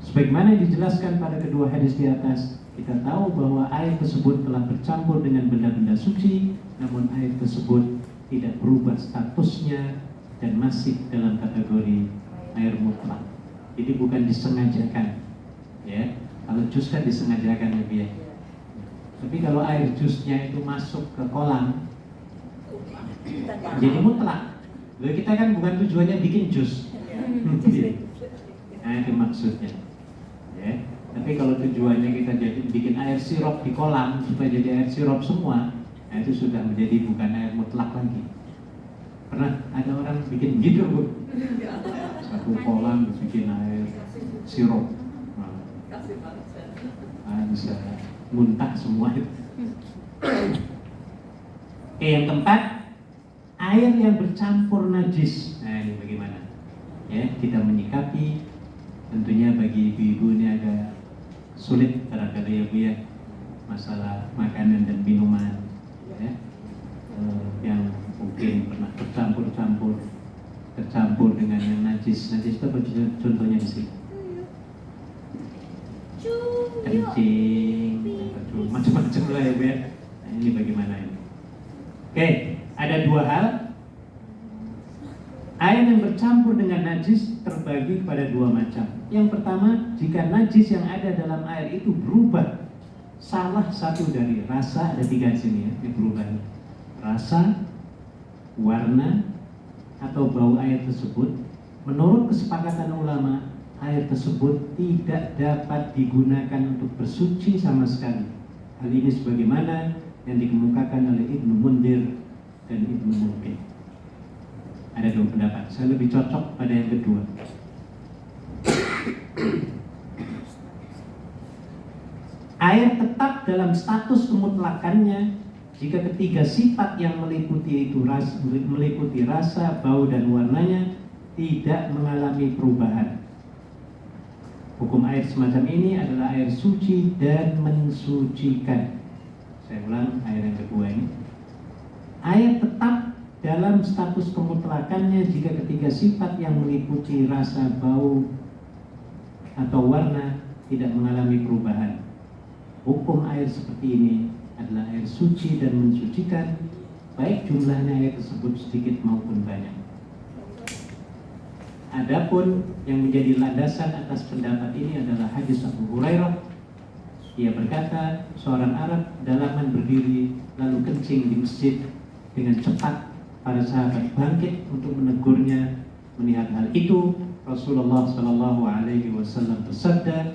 Sebagaimana dijelaskan pada kedua hadis di atas, kita tahu bahwa air tersebut telah bercampur dengan benda-benda suci, namun air tersebut tidak berubah statusnya dan masih dalam kategori air mutlak. Jadi bukan disengajakan, ya. Kalau jus kan disengajakan ya biar. Tapi kalau air jusnya itu masuk ke kolam, jadi mutlak. Lalu kita kan bukan tujuannya bikin jus. Nah itu maksudnya, ya. Tapi kalau tujuannya kita jadi bikin air sirup di kolam supaya jadi air sirup semua, nah itu sudah menjadi bukan air mutlak lagi. Pernah ada orang bikin gitu Bu? Satu kolam bikin air sirup, bisa muntah semua itu. Yang keempat, air yang bercampur najis. Nah ini bagaimana? Ya, kita menyikapi. Tentunya bagi ibu-ibu ini agak sulit barangkali ya Bu ya, masalah makanan dan minuman, ya, yang mungkin pernah tercampur dengan yang najis. Najis itu apa contohnya di sini? Kencing, macam-macam lah ya Bu ya. Nah, ini bagaimana ini? Oke, ada 2 hal. Air yang bercampur dengan najis terbagi kepada 2 macam. Yang pertama, jika najis yang ada dalam air itu berubah salah satu dari rasa, ada 3 di sini ya, ini berubah. Rasa, warna, atau bau air tersebut, menurut kesepakatan ulama, air tersebut tidak dapat digunakan untuk bersuci sama sekali. Hal ini sebagaimana yang dikemukakan oleh Ibnu Mundir dan Ibnu Munqidh. Ada 2 pendapat. Saya lebih cocok pada yang kedua. Air tetap dalam status kemutlakannya jika ketiga sifat yang meliputi rasa, bau dan warnanya tidak mengalami perubahan. Hukum air semacam ini adalah air suci dan mensucikan. Saya ulang air yang kedua ini. Air tetap dalam status kemutlakannya jika ketiga sifat yang meliputi rasa, bau atau warna tidak mengalami perubahan. Hukum air seperti ini adalah air suci dan mensucikan, baik jumlahnya air tersebut sedikit maupun banyak. Adapun yang menjadi landasan atas pendapat ini adalah hadis Abu Hurairah. Ia berkata, seorang Arab dalaman berdiri lalu kencing di masjid. Dengan cepat para sahabat bangkit untuk menegurnya. Melihat hal itu, Rasulullah SAW bersabda,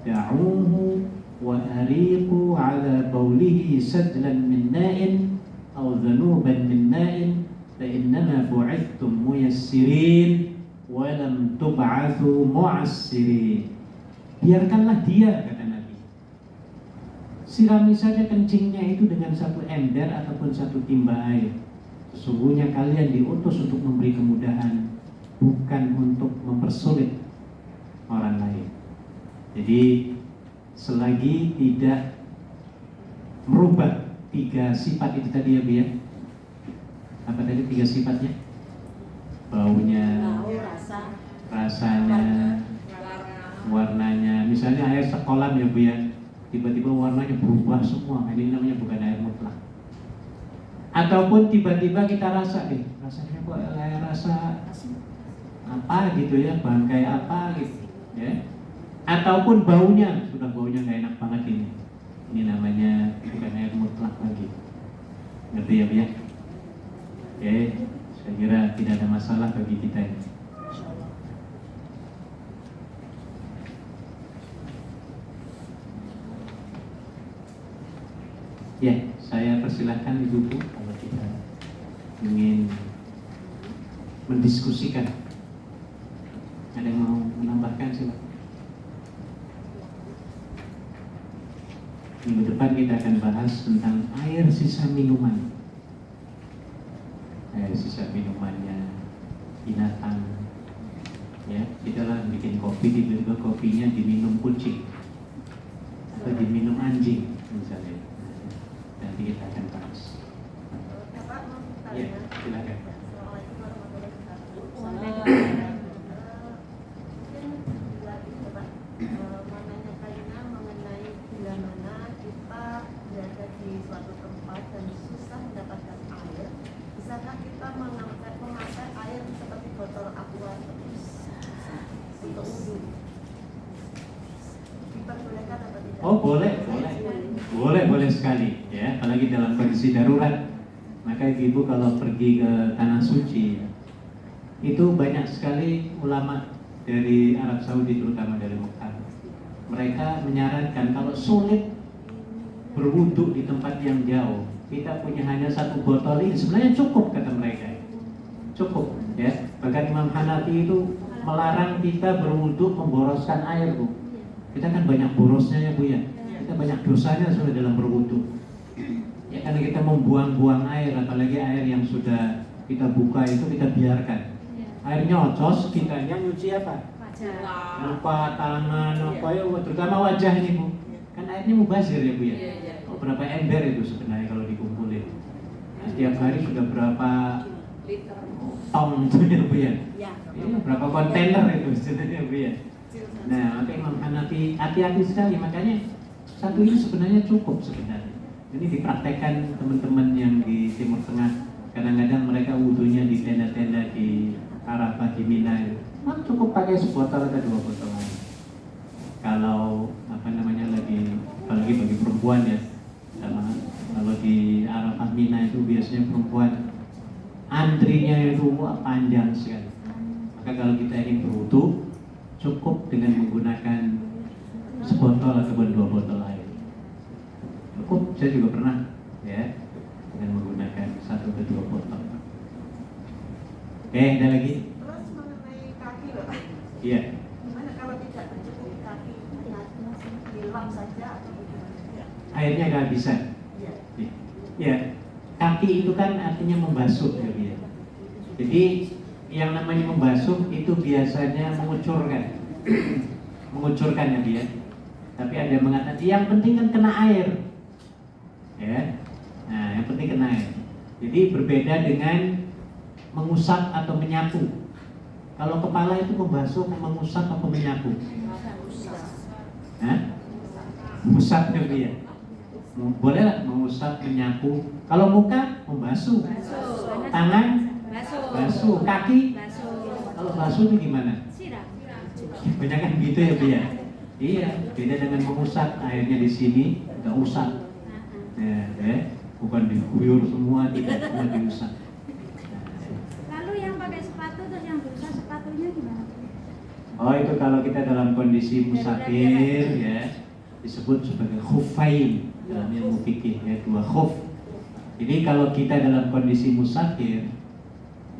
"Da'uhu wa ariqu ala baulihi sajlan min na'in aw dhanuban min na'in fa innama bu'ithtum muyassirin wa lam tub'athu mu'assirin." Biarkanlah dia, kata Nabi. Sirami saja kencingnya itu dengan satu ember ataupun satu timba air. Sesungguhnya kalian diutus untuk memberi kemudahan, bukan untuk mempersulit orang lain. Jadi selagi tidak merubah 3 sifat itu tadi ya Bu ya. Apa tadi 3 sifatnya? Baunya, Bau, rasa, rasanya, warnanya. Misalnya air sekolah ya Bu ya, tiba-tiba warnanya berubah semua. Ini namanya bukan air mutlak. Ataupun tiba-tiba kita rasa, rasanya kok kayak rasa apa gitu ya, bangkai apa gitu ya. Ataupun baunya, sudah baunya nggak enak banget ini. Ini namanya bukan air mutlak lagi. Ngerti ya Bu ya? Oke, saya kira tidak ada masalah bagi kita ini. Ya, saya persilahkan Ibu kalau kita ingin mendiskusikan. Ada yang mau menambahkan silakan. Minggu depan kita akan bahas tentang air sisa minuman. Air sisa minumannya binatang. Ya, kita lah bikin kopi, tiba-tiba kopinya diminum kucing atau diminum anjing misalnya. Nanti kita akan bahas. Bapak mau Ya, tanya. silakan. Assalamualaikum warahmatullahi wabarakatuh. Mungkin juga itu Pak, menanyakannya mengenai bila mana kita berada di suatu tempat dan susah mendapatkan air, bisakah kita memakai air seperti botol aqua untuk wudhu? Diperbolehkan atau tidak? Oh boleh sekali ya, apalagi dalam kondisi darurat. Maka ibu kalau pergi ke tanah suci ya, itu banyak sekali ulama dari Arab Saudi terutama dari Mekah. Mereka menyarankan kalau sulit berwudhu di tempat yang jauh, kita punya hanya 1 botol ini sebenarnya cukup, kata mereka. Cukup ya. Bahkan Imam Hanafi itu melarang kita berwudhu memboroskan air Bu. Kita kan banyak borosnya ya Bu ya. Kita banyak dosanya sudah dalam berwudhu. Ya karena kita membuang-buang air, apalagi air yang sudah kita buka itu kita biarkan. Air nyocos, kitanya nyuci apa? Lupa tangan, apa ya, terutama wajah ini Bu. Kan airnya mubazir ya Bu ya. Oh, berapa ember itu sebenarnya kalau dikumpulin. Setiap hari sudah berapa tong itu ya Bu ya. Iya, berapa kontainer itu sebenarnya Bu ya. Nah, maka Imam Hanafi hati-hati sekali, makanya 1 ini sebenarnya cukup sebenarnya. Ini dipraktekkan teman-teman yang di Timur Tengah. Kadang-kadang mereka wudhunya di tenda-tenda di Arafah, di Mina. Cukup pakai sebotol atau 2 botol. Mina itu biasanya perempuan antrinya itu panjang sekali. Maka kalau kita ingin berwudu, cukup dengan menggunakan sebotol ataupun 2 botol air. Cukup, saya juga pernah ya dengan menggunakan 1 atau 2 botol. Ada lagi? Terus mengenai kaki loh. Iya. Gimana kalau tidak mencukupi kaki, hilang saja atau bagaimana? Airnya kehabisan. Iya. Ya, kaki itu kan artinya membasuh ya, ya. Jadi yang namanya membasuh itu biasanya mengucurkan, mengucurkan ya dia. Tapi ada yang mengatakan yang penting kan kena air, ya. Nah, yang penting kena air. Jadi berbeda dengan mengusap atau menyapu. Kalau kepala itu membasuh, mengusap atau menyapu? Hah? Mengusap ya dia. Boleh lah mengusap, menyapu. Kalau muka membasuh, tangan basuh, kaki kalau basuh itu gimana? Banyak kan gitu ya Bia? Iya, beda dengan mengusap, airnya di sini nggak usap, bukan diguyur semua, tidak semua diusap. Lalu yang pakai sepatu terus yang berusaha sepatunya gimana? Oh itu kalau kita dalam kondisi musafir ya disebut sebagai khuffain dalam ilmu fikih ya, 2 khuf. Jadi kalau kita dalam kondisi musafir,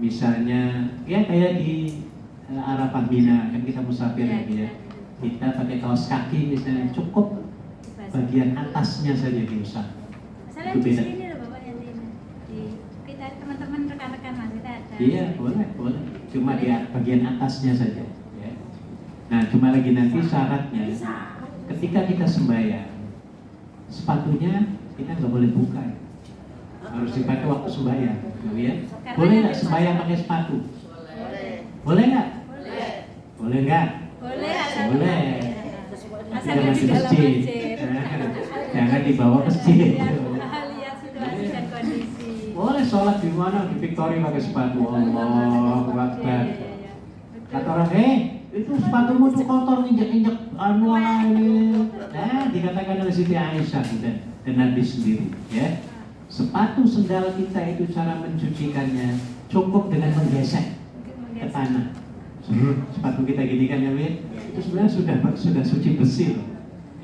misalnya ya kayak di Arafah Mina kan kita musafir ya, kita pakai kaos kaki misalnya cukup bagian atasnya saja diusap. Misalnya Itu di beda. sini loh Bapak yang di kita teman-teman rekan-rekan Mas kita ada. Iya boleh, cuma di bagian atasnya saja. Ya. Nah cuma lagi nanti syaratnya ketika kita sembahyang sepatunya kita nggak boleh buka, harus dipakai waktu sembahyang, ya. Boleh nggak sembahyang pakai sepatu? Boleh nggak? Boleh nggak? Boleh. Boleh. Asal Jangan di di dalam masjid. masjid. Jangan dibawa ke masjid. Lihat situasi dan kondisi. Boleh sholat di mana di Victoria pakai sepatu. Allahu Akbar. Kata orang, itu sepatumu tuh kotor, injek-injek anu ini. Nah, dikatakan oleh Siti Aisyah dan Nabi sendiri, ya. Sepatu sendal kita itu cara mencucikannya cukup dengan menggesek ke tanah. Sepatu kita gini kan ya, Win? Itu sebenarnya sudah suci bersih loh.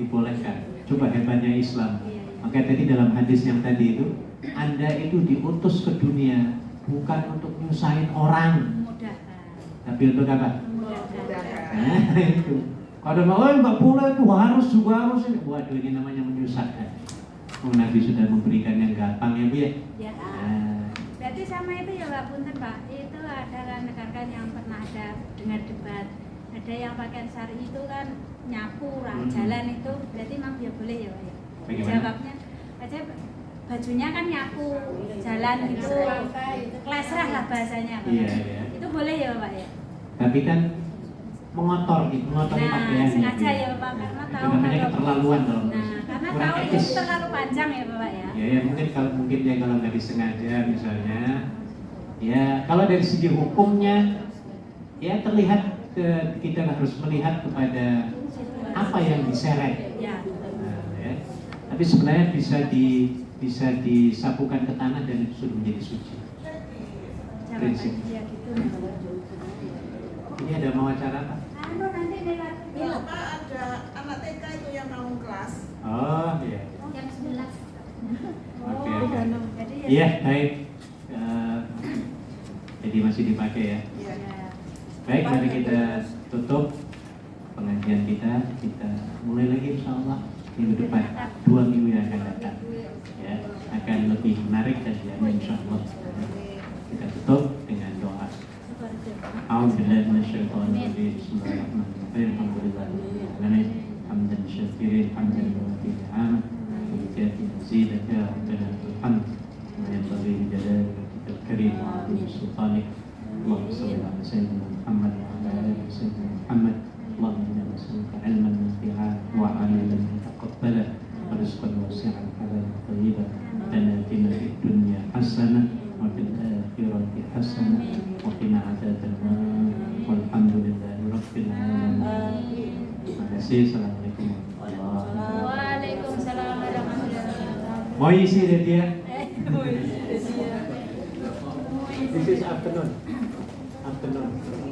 Dibolehkan. Coba hebatnya Islam. Maka tadi dalam hadis yang tadi itu, Anda itu diutus ke dunia bukan untuk nyusahin orang, tapi untuk apa? Nah itu. Kalau mau nggak boleh itu harus ini. Waduh ini namanya menyusahkan. Nabi sudah memberikan yang gampang ya Bu ya. Ya. Nah. Berarti sama itu ya Pak Punten Pak. Itu ada rekan-rekan yang pernah ada dengar debat. Ada yang pakaian syari itu kan nyapu jalan itu. Berarti memang dia boleh ya Pak ya. Bagaimana? Jawabnya aja bajunya kan nyapu jalan itu klesrah lah bahasanya Pak. Iya. Itu boleh ya Pak ya. Tapi kan mengotori pakaian. Sengaja ya Pak karena Itu tahu namanya keterlaluan kalau karena kurang tahu etis. itu terlalu panjang ya Bapak ya. Ya mungkin dia kalau nggak disengaja misalnya, ya kalau dari segi hukumnya ya terlihat kita harus melihat kepada apa yang diseret. Ya. Nah, ya. Tapi sebenarnya bisa disapukan ke tanah dan itu sudah menjadi suci. Prinsip. Ya gitu. Ini ada mau acara apa? Anu nanti lewat Bapak ada anak TK itu yang mau kelas. Oh iya. jam 11. Oke. Jadi ya. Iya baik. Jadi masih dipakai ya. Iya. Baik, mari kita tutup pengajian kita. Kita mulai lagi insya Allah minggu depan, 2 minggu yang akan datang. Ya, akan lebih menarik dan insya Allah. Kita tutup dengan doa. A'udzubillahi minasyaitonir rajim. Bismillahirrahmanirrahim. Alhamdulillahirabbil alamin. Hamdan syakirin, hamdan muwaffiqan ni'amah. Wa zidaka ya rabbana alhamd. Wa yanbaghi li jalalika karim wa 'azimi sultanik. Allahumma shalli 'ala sayyidina Muhammad wa 'ala ali sayyidina Muhammad. Allahumma inna nas'aluka 'ilman nafi'an wa 'amalan mutaqabbalan wa rizqan wasi'an halalan thayyiban. Lana fid dunya hasanah wa fil akhirati hasanah wa qina adzabannar. Walhamdulillahi rabbil alamin. Terima kasih. Assalamualaikum warahmatullahi wabarakatuh. Waalaikumsalam warahmatullahi wabarakatuh. Mau isi deh dia? This is afternoon. Afternoon.